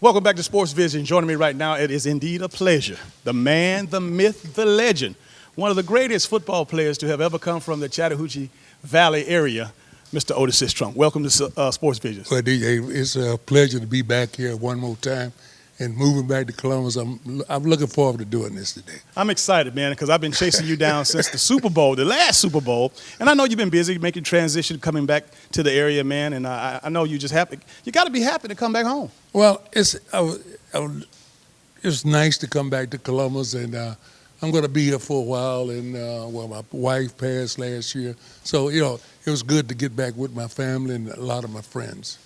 Welcome back to Sports Vision. Joining me right now, it is indeed a pleasure. The man, the myth, the legend, one of the greatest football players to have ever come from the Chattahoochee Valley area, Mr. Otis Sistrunk. Welcome to Sports Vision. Well, DJ, it's a pleasure to be back here one more time and moving back to Columbus. I'm looking forward to doing this today. I'm excited, man, because I've been chasing you down since the Super Bowl, the last Super Bowl, and I know you've been busy making transition, coming back to the area, man, and I know you just happy. You got to be happy to come back home. Well, it's nice to come back to Columbus, and I'm going to be here for a while. And my wife passed last year, so it was good to get back with my family and a lot of my friends.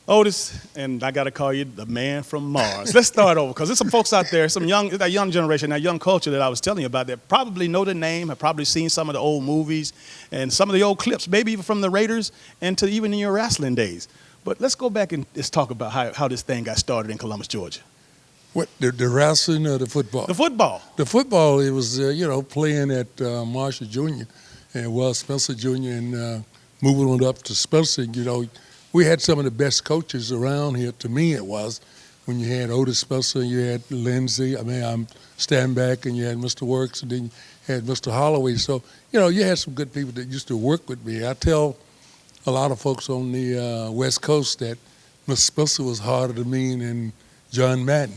Otis, and I got to call you the man from Mars. Let's start over, because there's some folks out there, that young generation, that young culture that I was telling you about that probably know the name, have probably seen some of the old movies and some of the old clips, maybe even from the Raiders and to even in your wrestling days. But let's go back and just talk about how this thing got started in Columbus, Georgia. What, the wrestling or the football? The football. The football, it was, playing at Marshall Jr. and Wells Spencer Jr. and moving on up to Spencer, we had some of the best coaches around here. To me, it was when you had Otis Spencer, you had Lindsey. I'm Stanback, and you had Mr. Works, and then you had Mr. Holloway. So, you had some good people that used to work with me. I tell a lot of folks on the West Coast that Mr. Spencer was harder to me than John Madden.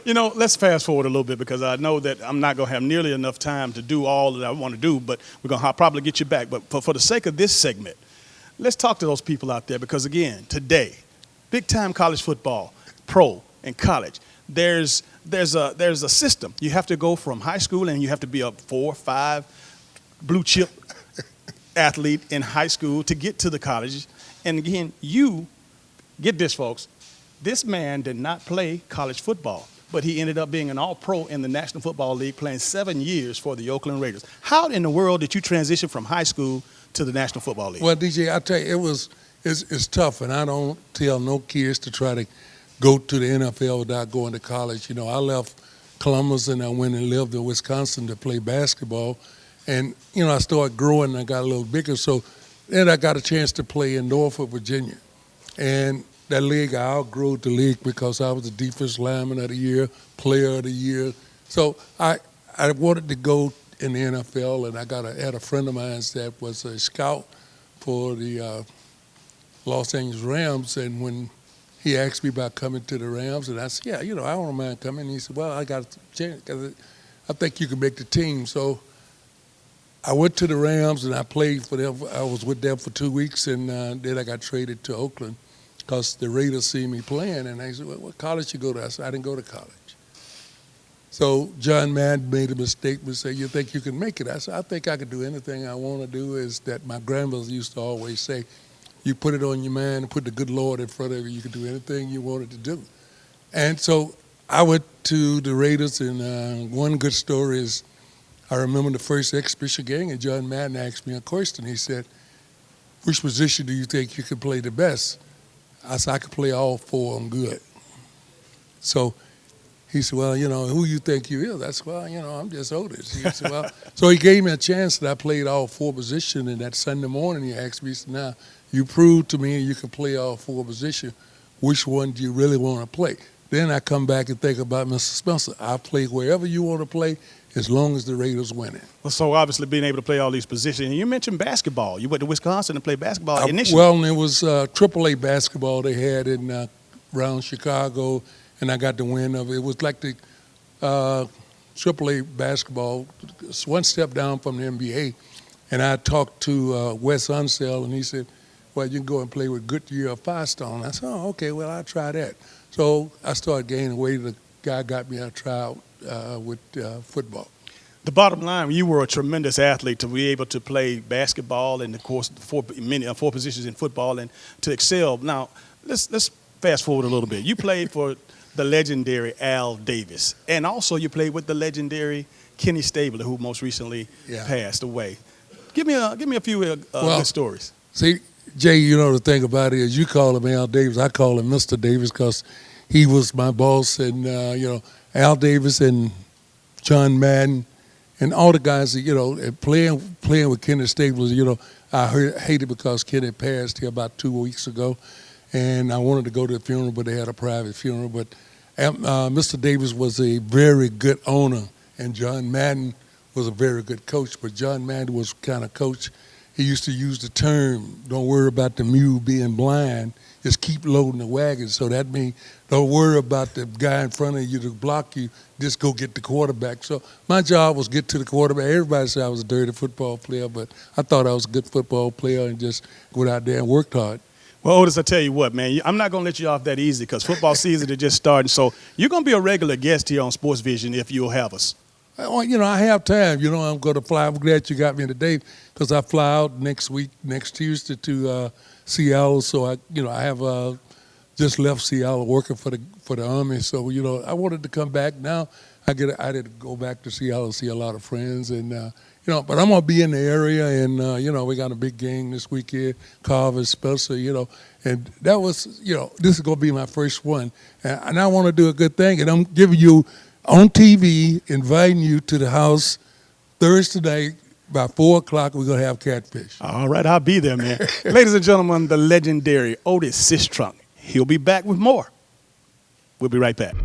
Let's fast forward a little bit, because I know that I'm not going to have nearly enough time to do all that I want to do, but we're going to probably get you back. But for the sake of this segment, let's talk to those people out there, because, again, today, big-time college football, pro and college, there's a system. You have to go from high school, and you have to be a 4 or 5 blue-chip athlete in high school to get to the colleges. And, again, you get this, folks. This man did not play college football, but he ended up being an all-pro in the National Football League, playing 7 years for the Oakland Raiders. How in the world did you transition from high school to the National Football League? Well, DJ, I tell you, it's tough, and I don't tell no kids to try to go to the NFL without going to college. I left Columbus and I went and lived in Wisconsin to play basketball, and I started growing and I got a little bigger. So then I got a chance to play in Norfolk, Virginia, and that league, I outgrew the league because I was the defensive lineman of the year, player of the year. So I wanted to go in the NFL, and I had a friend of mine that was a scout for the Los Angeles Rams, and when he asked me about coming to the Rams, and I said, yeah, I don't mind coming. And he said, well, I got a chance, because I think you can make the team. So I went to the Rams, and I played for them. I was with them for 2 weeks, and then I got traded to Oakland because the Raiders see me playing, and they said, well, what college you go to? I said, I didn't go to college. So John Madden made a mistake and said, you think you can make it? I said, I think I can do anything I want to do. Is that my grandmother used to always say, you put it on your mind and put the good Lord in front of you, you can do anything you wanted to do. And so I went to the Raiders, and one good story is I remember the first exhibition game, and John Madden asked me a question. He said, which position do you think you can play the best? I said, I could play all 4 of them good. So he said, well, who you think you is? I said, well, I'm just Otis. He said, well, so he gave me a chance that I played all 4 positions, and that Sunday morning he asked me, he said, now, you proved to me you can play all 4 positions. Which one do you really want to play? Then I come back and think about Mr. Spencer. I play wherever you want to play, as long as the Raiders winning. Well, so obviously being able to play all these positions. And you mentioned basketball. You went to Wisconsin to play basketball initially. Well, it was AAA basketball they had in around Chicago, and I got the win of it. It was like the AAA basketball, one step down from the NBA. And I talked to Wes Unseld, and he said, well, you can go and play with Goodyear or Firestone. I said, oh, okay, well, I'll try that. So I started gaining weight. The guy got me a tryout with football. The bottom line, you were a tremendous athlete to be able to play basketball and, of course, 4 positions in football and to excel. Now, let's fast forward a little bit. You played for the legendary Al Davis, and also you played with the legendary Kenny Stabler, who most recently passed away. Give me a few good stories. See, Jay, the thing about it is you call him Al Davis. I call him Mr. Davis because he was my boss, and, Al Davis and John Madden and all the guys that, playing with Kenny Stabler, I hated because Kenny passed here about 2 weeks ago. and I wanted to go to the funeral, but they had a private funeral. But Mr. Davis was a very good owner, and John Madden was a very good coach. But John Madden was kind of coach. He used to use the term, "Don't worry about the mule being blind. Just keep loading the wagon." So that means don't worry about the guy in front of you to block you. Just go get the quarterback. So my job was get to the quarterback. Everybody said I was a dirty football player, but I thought I was a good football player and just went out there and worked hard. Well, Otis, I tell you what, man, I'm not going to let you off that easy because football season is just starting. So you're going to be a regular guest here on Sports Vision if you'll have us. Well, I have time. I'm going to fly. I'm glad you got me today because I fly out next Tuesday to Seattle. So I have just left Seattle working for the Army. So I wanted to come back. Now I did go back to Seattle and see a lot of friends, and but I'm gonna be in the area, and we got a big game this weekend, Carver, Spencer, and that was this is gonna be my first one, and I want to do a good thing, and I'm giving you on TV, inviting you to the house Thursday night. By 4 o'clock, we're going to have catfish. All right, I'll be there, man. Ladies and gentlemen, the legendary Otis Sistrunk. He'll be back with more. We'll be right back.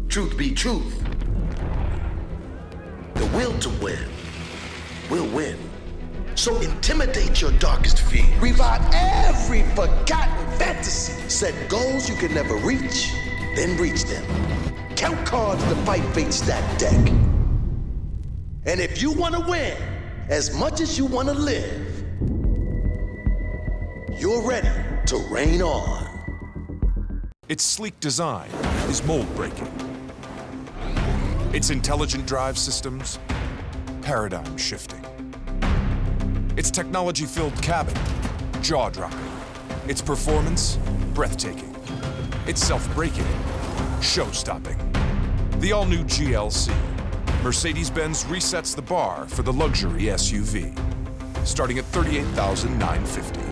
Truth be truth. The will to win will win. So intimidate your darkest fear. Revive every forgotten fantasy. Set goals you can never reach, then reach them. Count cards to fight fate stack deck. And if you want to win as much as you want to live, you're ready to reign on. Its sleek design is mold-breaking. Its intelligent drive systems, paradigm-shifting. Its technology-filled cabin, jaw-dropping. Its performance, breathtaking. Its self-braking, show-stopping. The all-new GLC. Mercedes-Benz resets the bar for the luxury SUV, starting at $38,950.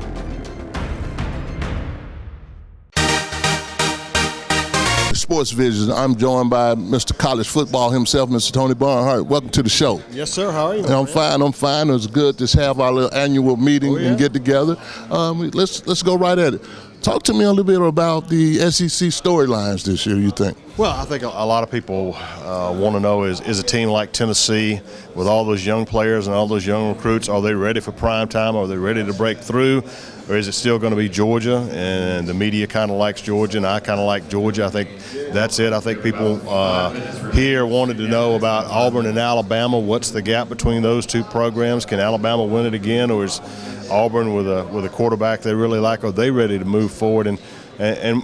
Sports Vision. I'm joined by Mr. College Football himself, Mr. Tony Barnhart. Welcome to the show. Yes, sir. How are you? I'm fine. It was good to have our little annual meeting and get together. Let's go right at it. Talk to me a little bit about the SEC storylines this year, you think? Well, I think a lot of people want to know is a team like Tennessee with all those young players and all those young recruits, are they ready for prime time? Are they ready to break through? Or is it still going to be Georgia? And the media kind of likes Georgia, and I kind of like Georgia. I think that's it. I think people here wanted to know about Auburn and Alabama. What's the gap between those two programs? Can Alabama win it again, or is Auburn with a quarterback they really like? Are they ready to move forward? And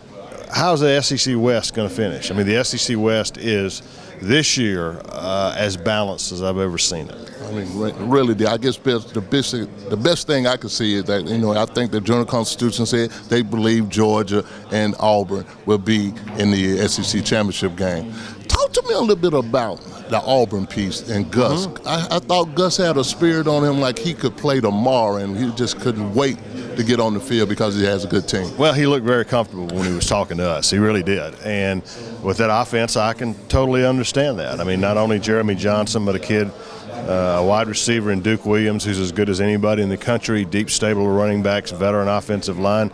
how's the SEC West going to finish? I mean, the SEC West is this year as balanced as I've ever seen it. I mean, really, I guess the best thing I could see is that, I think the Journal Constitution said they believe Georgia and Auburn will be in the SEC championship game. Talk to me a little bit about the Auburn piece and Gus. I thought Gus had a spirit on him like he could play tomorrow, and he just couldn't wait to get on the field because he has a good team. Well, he looked very comfortable when he was talking to us. He really did. And with that offense, I can totally understand that. I mean, not only Jeremy Johnson, but a wide receiver in Duke Williams, who's as good as anybody in the country, deep stable of running backs, veteran offensive line.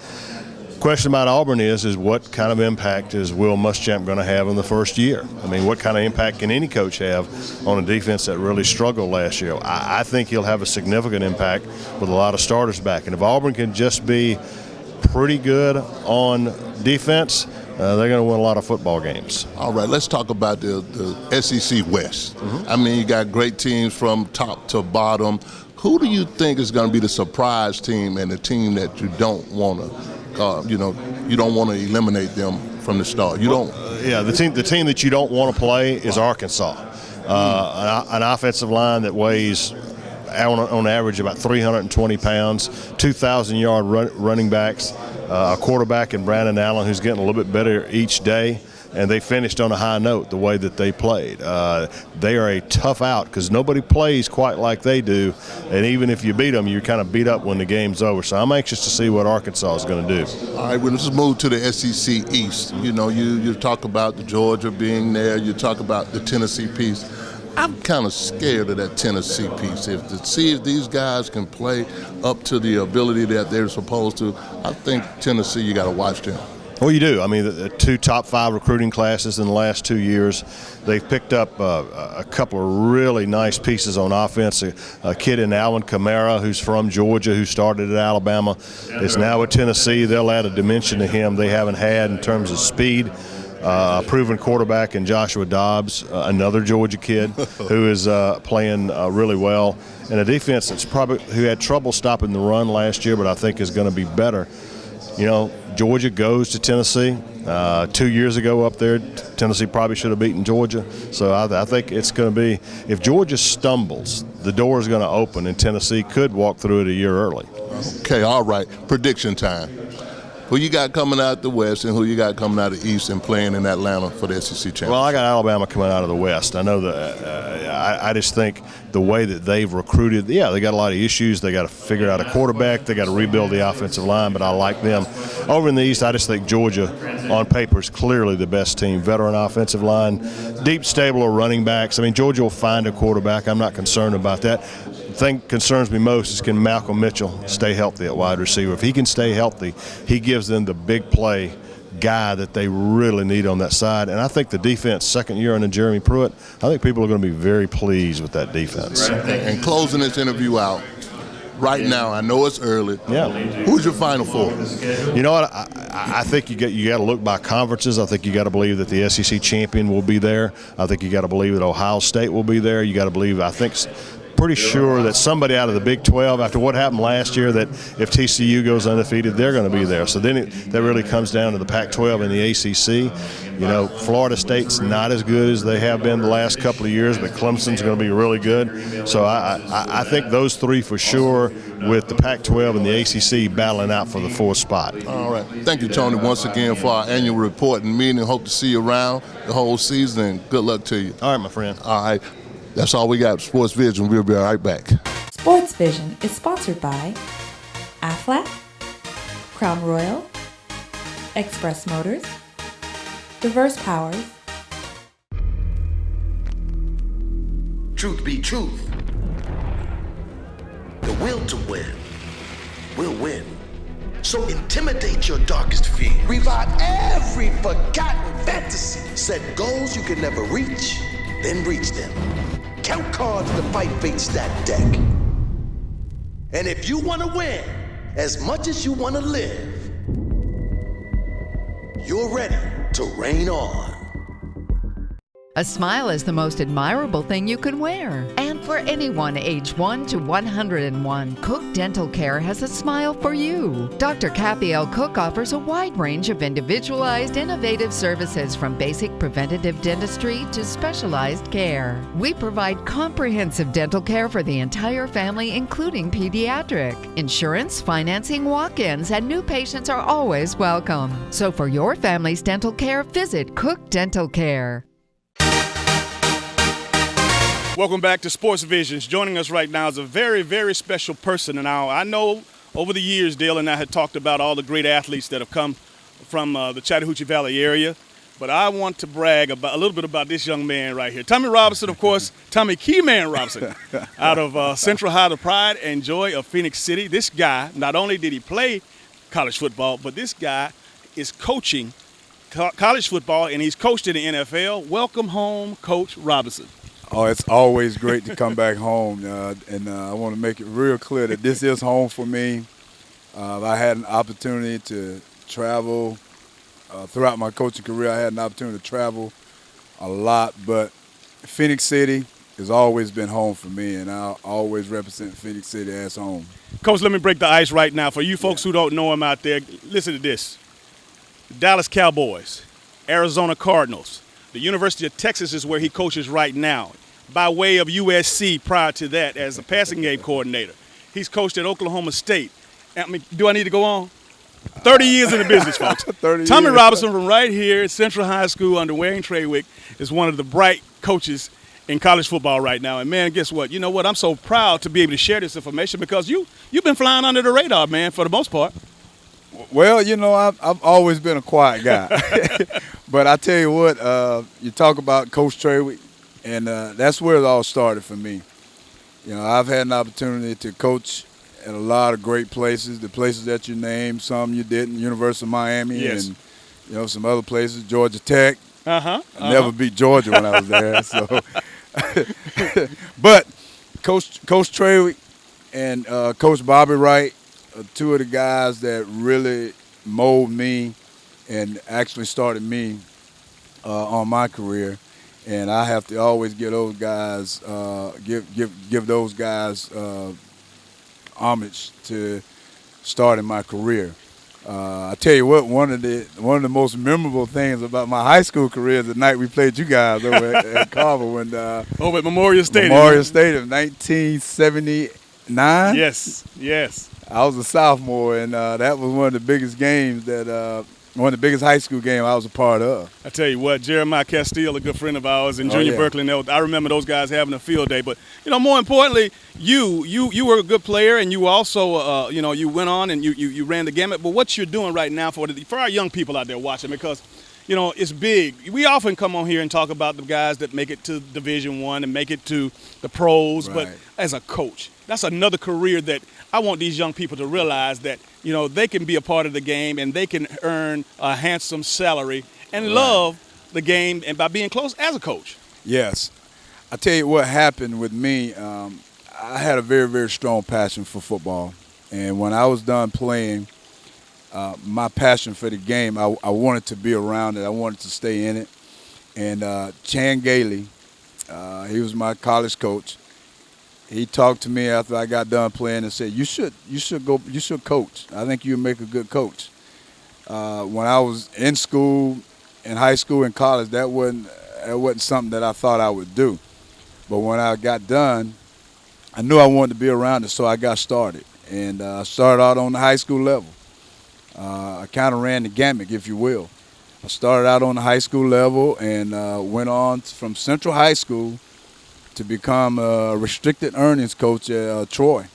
Question about Auburn is what kind of impact is Will Muschamp going to have in the first year? I mean, what kind of impact can any coach have on a defense that really struggled last year? I think he'll have a significant impact with a lot of starters back. And if Auburn can just be pretty good on defense, they're going to win a lot of football games. All right, let's talk about the SEC West. I mean, you got great teams from top to bottom. Who do you think is going to be the surprise team and the team that you don't want to you don't want to eliminate them from the start? The team that you don't want to play is Arkansas. An offensive line that weighs on average about 320 pounds, 2,000-yard running backs, a quarterback in Brandon Allen who's getting a little bit better each day. And they finished on a high note the way that they played. They are a tough out because nobody plays quite like they do. And even if you beat them, you're kind of beat up when the game's over. So I'm anxious to see what Arkansas is going to do. All right, well, let's move to the SEC East. You talk about the Georgia being there. You talk about the Tennessee piece. I'm kind of scared of that Tennessee piece. To see if these guys can play up to the ability that they're supposed to, I think Tennessee, you got to watch them. Well, you do. I mean, the 2 top 5 recruiting classes in the last 2 years, they've picked up a couple of really nice pieces on offense. A kid in Alvin Kamara, who's from Georgia, who started at Alabama, is now at Tennessee. They'll add a dimension to him they haven't had in terms of speed. A proven quarterback in Joshua Dobbs, another Georgia kid who is playing really well, and a defense who had trouble stopping the run last year, but I think is going to be better. You know, Georgia goes to Tennessee. 2 years ago up there, Tennessee probably should have beaten Georgia. So I think it's going to be, if Georgia stumbles, the door is going to open, and Tennessee could walk through it a year early. Okay, all right. Prediction time. Who you got coming out the West and who you got coming out the East and playing in Atlanta for the SEC championship? Well, I got Alabama coming out of the West. I know that I just think the way that they've recruited, they got a lot of issues. They got to figure out a quarterback. They got to rebuild the offensive line, but I like them. Over in the East, I just think Georgia, on paper, is clearly the best team. Veteran offensive line, deep stable of running backs. I mean, Georgia will find a quarterback. I'm not concerned about that. The thing that concerns me most is, can Malcolm Mitchell stay healthy at wide receiver? If he can stay healthy, he gives them the big play guy that they really need on that side. And I think the defense, second year under Jeremy Pruitt, I think people are going to be very pleased with that defense. And closing this interview out, right now, I know it's early. Yeah. Who's your Final Four? You know what? I think you got to look by conferences. I think you got to believe that the SEC champion will be there. I think you got to believe that Ohio State will be there. You got to believe, pretty sure that somebody out of the Big 12, after what happened last year, that if TCU goes undefeated, they're going to be there. So then that really comes down to the Pac-12 and the ACC. You know, Florida State's not as good as they have been the last couple of years, but Clemson's going to be really good. So I think those three for sure, with the Pac-12 and the ACC battling out for the 4th spot. All right. Thank you, Tony, once again for our annual report and meeting. Hope to see you around the whole season, and good luck to you. All right, my friend. All right. That's all we got. Sports Vision. We'll be right back. Sports Vision is sponsored by Aflac, Crown Royal, Express Motors, Diverse Powers. Truth be truth. The will to win will win. So intimidate your darkest fear. Revive every forgotten fantasy. Set goals you can never reach, then reach them. Count cards to fight fate stack deck. And if you want to win as much as you want to live, you're ready to reign on. A smile is the most admirable thing you can wear. And for anyone age 1 to 101, Cook Dental Care has a smile for you. Dr. Kathy L. Cook offers a wide range of individualized, innovative services, from basic preventative dentistry to specialized care. We provide comprehensive dental care for the entire family, including pediatric. Insurance, financing, walk-ins, and new patients are always welcome. So for your family's dental care, visit Cook Dental Care. Welcome back to Sports Visions. Joining us right now is a very, very special person. And now I know over the years, Dale and I had talked about all the great athletes that have come from the Chattahoochee Valley area. But I want to brag about a little bit about this young man right here. Tommy Robinson, of course, Tommy Keyman Robinson, out of Central High, the pride and joy of Phoenix City. This guy, not only did he play college football, but this guy is coaching college football, and he's coached in the NFL. Welcome home, Coach Robinson. Oh, it's always great to come back home, and I want to make it real clear that this is home for me. I had an opportunity to travel throughout my coaching career. I had an opportunity to travel a lot, but Phoenix City has always been home for me, and I'll always represent Phoenix City as home. Coach, let me break the ice right now. For you folks who don't know him out there, listen to this. The Dallas Cowboys, Arizona Cardinals, the University of Texas is where he coaches right now, by way of USC prior to that as a passing game coordinator. He's coached at Oklahoma State. I mean, do I need to go on? 30 years in the business, folks. Tommy Robinson from right here at Central High School under Wayne Trawick is one of the bright coaches in college football right now. And, man, guess what? You know what? I'm so proud to be able to share this information because you've been flying under the radar, man, for the most part. Well, you know, I've always been a quiet guy. But I tell you what, you talk about Coach Trawick. And that's where it all started for me. You know, I've had an opportunity to coach at a lot of great places, the places that you named, some you didn't, University of Miami Yes. and, you know, some other places, Georgia Tech. Uh-huh. I never beat Georgia when I was there. So, but Coach Trey and Coach Bobby Wright are two of the guys that really mold me and actually started me on my career. And I have to always give those guys give those guys homage to starting my career. I tell you what, one of the most memorable things about my high school career is the night we played you guys over at Carver when Over at Memorial Stadium. Memorial Stadium, 1979. Yes, yes. I was a sophomore, and that was one of the biggest games one of the biggest high school games I was a part of. I tell you what, Jeremiah Castile, a good friend of ours, and Oh, Junior yeah. Berkeley, I remember those guys having a field day. But, you know, more importantly, you were a good player, and you also, you know, you went on and you ran the gamut. But what you're doing right now for our young people out there watching, because, you know, it's big. We often come on here and talk about the guys that make it to Division I and make it to the pros. But Right. as a coach, that's another career that I want these young people to realize that, you know, they can be a part of the game and they can earn a handsome salary and love the game and by being close as a coach. Yes. I tell you what happened with me. I had a very, very strong passion for football. And when I was done playing, my passion for the game, I wanted to be around it. I wanted to stay in it. And Chan Gailey, he was my college coach. He talked to me after I got done playing and said, you should coach. I think you'll make a good coach. When I was in school, in high school and college, that wasn't something that I thought I would do. But when I got done, I knew I wanted to be around it, so I got started. And I started out on the high school level. I kind of ran the gamut, if you will. I started out on the high school level and went on from Central High School to become a restricted earnings coach at Troy.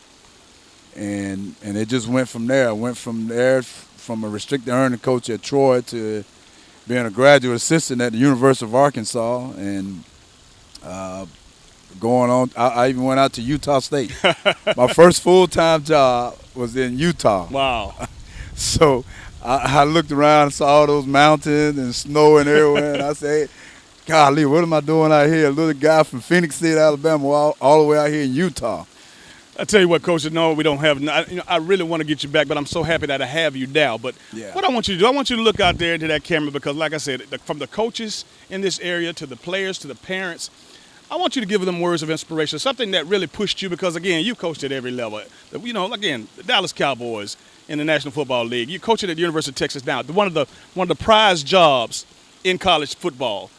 And it just went from there. I went from there from a restricted earnings coach at Troy to being a graduate assistant at the University of Arkansas and going on. I even went out to Utah State. My first full-time job was in Utah. Wow. So I looked around and saw all those mountains and snow and everywhere, and I said, golly, what am I doing out here? A little guy from Phoenix City, Alabama, all the way out here in Utah. I tell you what, Coach, no, we don't have. You know, I really want to get you back, but I'm so happy that I have you now. But Yeah. what I want you to do, I want you to look out there into that camera because, like I said, from the coaches in this area to the players to the parents, I want you to give them words of inspiration, something that really pushed you because, again, you coached at every level. You know, again, the Dallas Cowboys in the National Football League. You coached at the University of Texas now, one of the prized jobs in college football.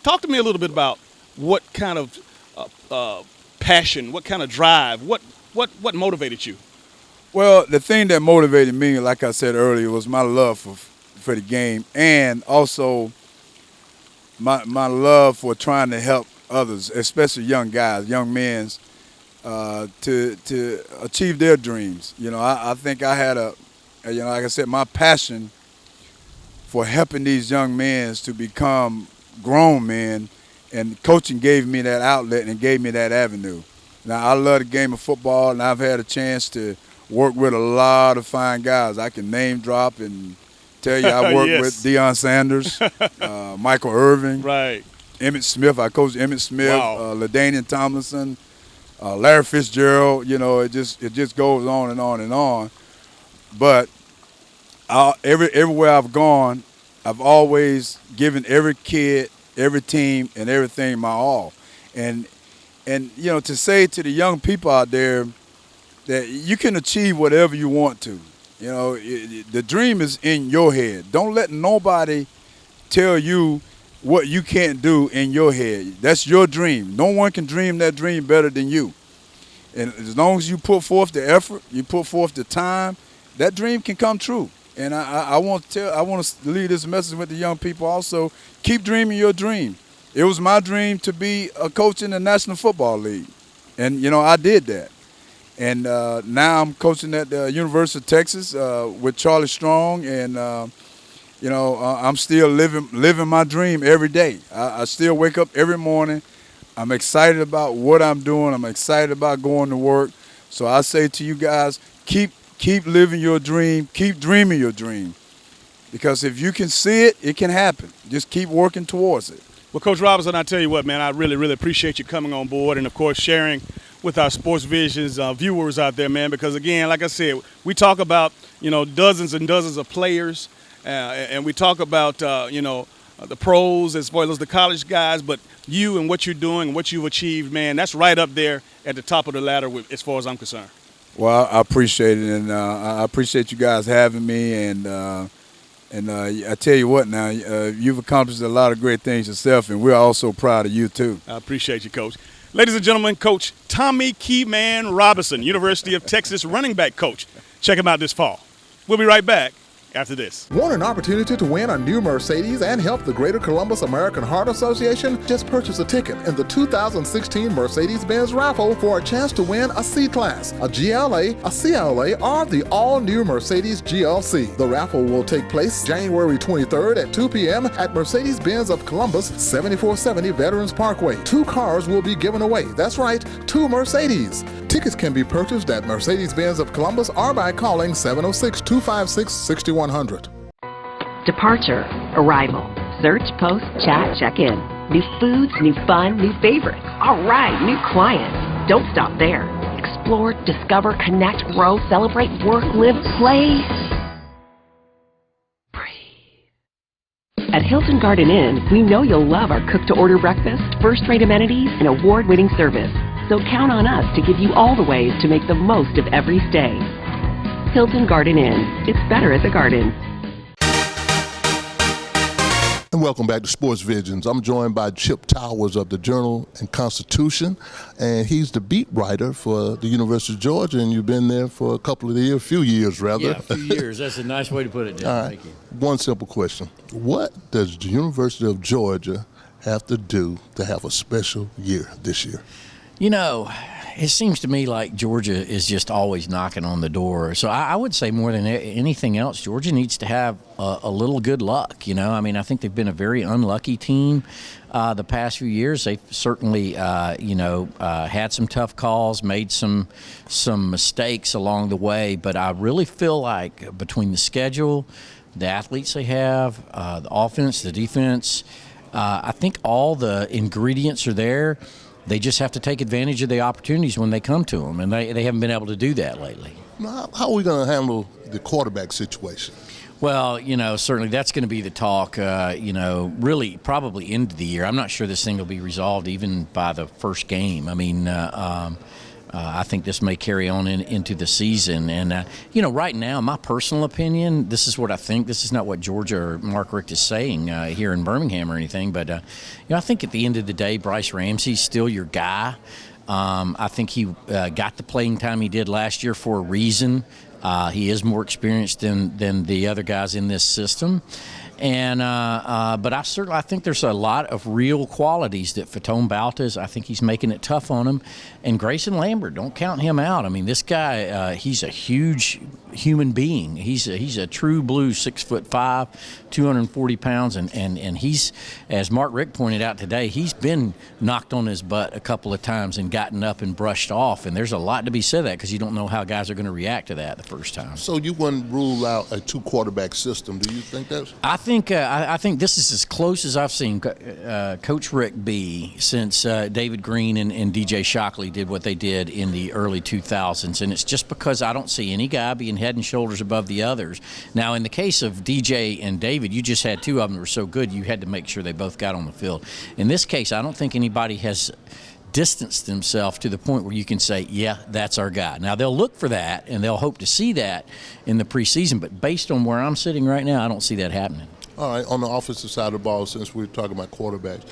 Talk to me a little bit about what kind of passion, what kind of drive, what motivated you? Well, the thing that motivated me, like I said earlier, was my love for the game and also my love for trying to help others, especially young guys, young men, to achieve their dreams. You know, I think I had like I said, my passion for helping these young men to become grown men, and coaching gave me that outlet and gave me that avenue. Now, I love the game of football, and I've had a chance to work with a lot of fine guys. I can name drop and tell you I worked Yes. with Deion Sanders, Michael Irvin, Right. Emmitt Smith. I coached Emmitt Smith, Wow. LaDainian Tomlinson, Larry Fitzgerald. You know, it just goes on and on and on. But everywhere I've gone, I've always given every kid, every team, and everything my all. And you know, to say to the young people out there that you can achieve whatever you want to. You know, the dream is in your head. Don't let nobody tell you what you can't do in your head. That's your dream. No one can dream that dream better than you. And as long as you put forth the effort, you put forth the time, that dream can come true. And I want to leave this message with the young people also. Keep dreaming your dream. It was my dream to be a coach in the National Football League. And, you know, I did that. And now I'm coaching at the University of Texas with Charlie Strong. And, you know, I'm still living my dream every day. I still wake up every morning I'm excited about what I'm doing. I'm excited about going to work. So I say to you guys, keep living your dream. Keep dreaming your dream. Because if you can see it, it can happen. Just keep working towards it. Well, Coach Robinson, I tell you what, man, I really, really appreciate you coming on board and, of course, sharing with our Sports Visions viewers out there, man, because, again, like I said, we talk about, dozens and dozens of players, and we talk about, the pros as well as the college guys, but you and what you're doing and what you've achieved, man, that's right up there at the top of the ladder as far as I'm concerned. Well, I appreciate it, and I appreciate you guys having me, and I tell you what now, you've accomplished a lot of great things yourself, and we're also proud of you, too. I appreciate you, Coach. Ladies and gentlemen, Coach Tommy Keyman Robinson, University of Texas running back coach. Check him out this fall. We'll be right back after this. Want an opportunity to win a new Mercedes and help the Greater Columbus American Heart Association? Just purchase a ticket in the 2016 Mercedes-Benz raffle for a chance to win a C-Class, a GLA, a CLA, or the all-new Mercedes GLC. The raffle will take place January 23rd at 2 p.m. at Mercedes-Benz of Columbus, 7470 Veterans Parkway. 2 cars will be given away. That's right, 2 Mercedes. Tickets can be purchased at Mercedes-Benz of Columbus or by calling 706-256-6100. Departure, arrival, search, post, chat, check-in. New foods, new fun, new favorites. All right, new clients. Don't stop there. Explore, discover, connect, grow, celebrate, work, live, play. Breathe. At Hilton Garden Inn, we know you'll love our cook-to-order breakfast, first-rate amenities, and award-winning service. So count on us to give you all the ways to make the most of every stay. Hilton Garden Inn. It's better at the Garden. And welcome back to Sports Visions. I'm joined by Chip Towers of the Journal and Constitution, and he's the beat writer for the University of Georgia, and you've been there for a few years rather. Yeah, a few years. That's a nice way to put it, Dan. All right. Thank you. One simple question. What does the University of Georgia have to do to have a special year this year? It seems to me like Georgia is just always knocking on the door. So I would say more than anything else, Georgia needs to have a little good luck. I think they've been a very unlucky team the past few years. They've certainly, had some tough calls, made some mistakes along the way. But I really feel like between the schedule, the athletes they have, the offense, the defense, I think all the ingredients are there. They just have to take advantage of the opportunities when they come to them, and they haven't been able to do that lately. How are we going to handle the quarterback situation? Well, certainly that's going to be the talk, really probably into the year. I'm not sure this thing will be resolved even by the first game. I think this may carry on into the season. And, right now, my personal opinion, this is what I think. This is not what Georgia or Mark Richt is saying here in Birmingham or anything. But, I think at the end of the day, Bryce Ramsey's still your guy. I think he got the playing time he did last year for a reason. He is more experienced than the other guys in this system. And but I think there's a lot of real qualities that Fatone Baltas, I think he's making it tough on him. And Grayson Lambert, don't count him out. This guy, he's a huge human being. He's a true blue 6'5", 240 pounds, and he's, as Mark Richt pointed out today, he's been knocked on his butt a couple of times and gotten up and brushed off. And there's a lot to be said of that because you don't know how guys are going to react to that the first time. So you wouldn't rule out a 2-quarterback system. Do you think that's? I think this is as close as I've seen Coach Richt be since David Green and DJ Shockley did what they did in the early 2000s, and it's just because I don't see any guy being head and shoulders above the others. Now, in the case of DJ and David, you just had 2 of them that were so good you had to make sure they both got on the field. In this case, I don't think anybody has distanced themselves to the point where you can say, yeah, that's our guy. Now, they'll look for that, and they'll hope to see that in the preseason, but based on where I'm sitting right now, I don't see that happening. All right, on the offensive side of the ball, since we're talking about quarterbacks,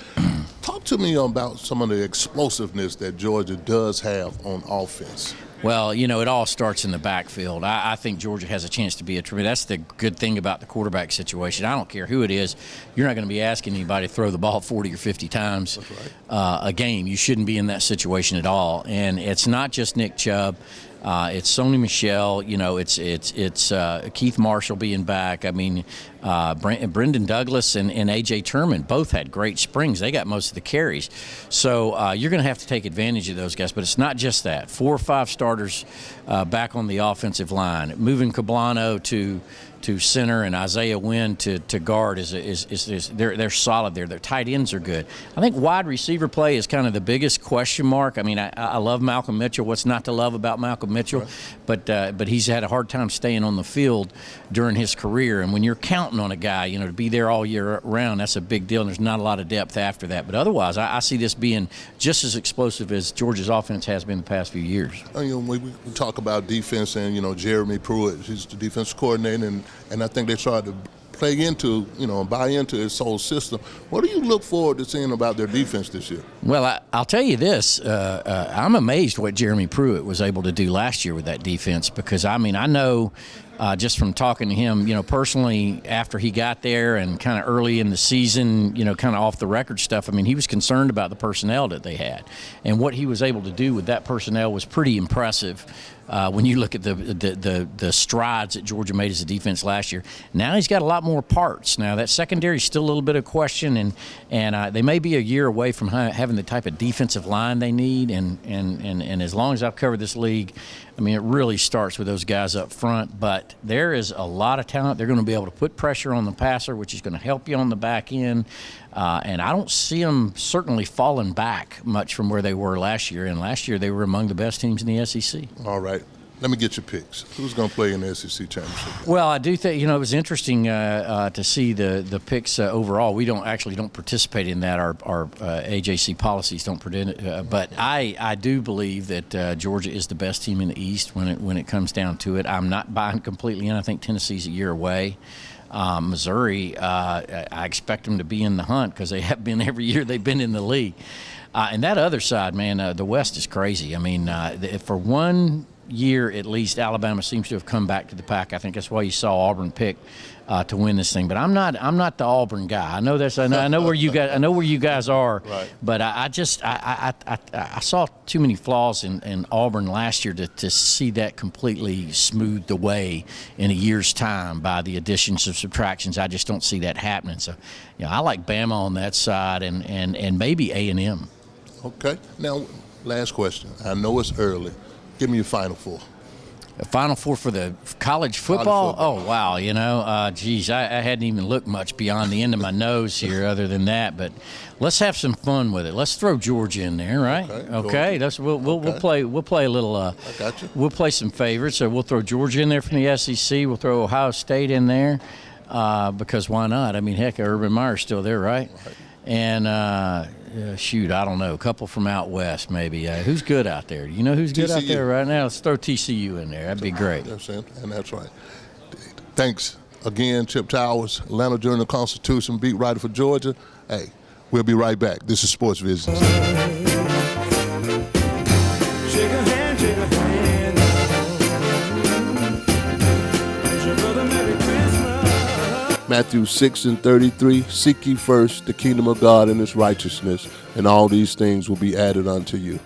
talk to me about some of the explosiveness that Georgia does have on offense. Well, it all starts in the backfield. I think Georgia has a chance to be that's the good thing about the quarterback situation. I don't care who it is. You're not going to be asking anybody to throw the ball 40 or 50 times a game. You shouldn't be in that situation at all. And it's not just Nick Chubb. It's Sony Michel. You know, it's Keith Marshall being back. I mean, Brendan Douglas and A.J. Turman both had great springs. They got most of the carries. So you're going to have to take advantage of those guys. But it's not just that. 4 or 5 starters back on the offensive line. Moving Cablano to center and Isaiah Wynn to guard they're solid there. Their tight ends are good. I think wide receiver play is kind of the biggest question mark. I mean, I love Malcolm Mitchell. What's not to love about Malcolm Mitchell? Right. But he's had a hard time staying on the field during his career. And when you're counting on a guy, you know, to be there all year round, that's a big deal. And there's not a lot of depth after that. But otherwise, I see this being just as explosive as Georgia's offense has been the past few years. You know, we talk about defense, and you know, Jeremy Pruitt, he's the defensive coordinator, and I think they tried to play into, you know, buy into his whole system. What do you look forward to seeing about their defense this year? Well, I'll tell you this. I'm amazed what Jeremy Pruitt was able to do last year with that defense, because, I mean, I know just from talking to him, you know, personally after he got there and kind of early in the season, you know, kind of off the record stuff, I mean, he was concerned about the personnel that they had. And what he was able to do with that personnel was pretty impressive. When you look at the strides that Georgia made as a defense last year. Now he's got a lot more parts. Now that secondary is still a little bit of question, and they may be a year away from having the type of defensive line they need. And as long as I've covered this league, I mean, it really starts with those guys up front. But there is a lot of talent. They're going to be able to put pressure on the passer, which is going to help you on the back end. And I don't see them certainly falling back much from where they were last year. And last year they were among the best teams in the SEC. All right. Let me get your picks. Who's going to play in the SEC championship? Well, I do think, you know, it was interesting to see the picks overall. We don't participate in that. Our AJC policies don't but I do believe that Georgia is the best team in the East when it comes down to it. I'm not buying completely in. I think Tennessee's a year away. Missouri, I expect them to be in the hunt because they have been every year they've been in the league. And that other side, man, the West is crazy. I mean, for one year at least, Alabama seems to have come back to the pack. I think that's why you saw Auburn pick to win this thing. But I'm not the Auburn guy. I know that's. I know where you guys. I know where you guys are. Right. But I saw too many flaws in Auburn last year to see that completely smoothed away in a year's time by the additions of subtractions. I just don't see that happening. So, you know, I like Bama on that side and maybe A&M. Okay. Now, last question. I know it's early. Give me your Final Four. The Final Four for the college football? Oh, wow. You know, geez, I hadn't even looked much beyond the end of my nose here other than that. But let's have some fun with it. Let's throw Georgia in there, right? Okay. We'll play a little. I got you. We'll play some favorites. So we'll throw Georgia in there from the SEC. We'll throw Ohio State in there because why not? I mean, heck, Urban Meyer's still there, right? And shoot, I don't know, a couple from out west maybe. Who's good out there? Do you know who's good out there right now? Let's throw TCU in there. That'd be great. And that's right. Thanks again, Chip Towers, Atlanta Journal-Constitution, beat writer for Georgia. Hey, we'll be right back. This is Sports Vision. Shake a hand, shake a hand. Wish your brother Merry Christmas. Matthew 6:33, seek ye first the kingdom of God and his righteousness, and all these things will be added unto you.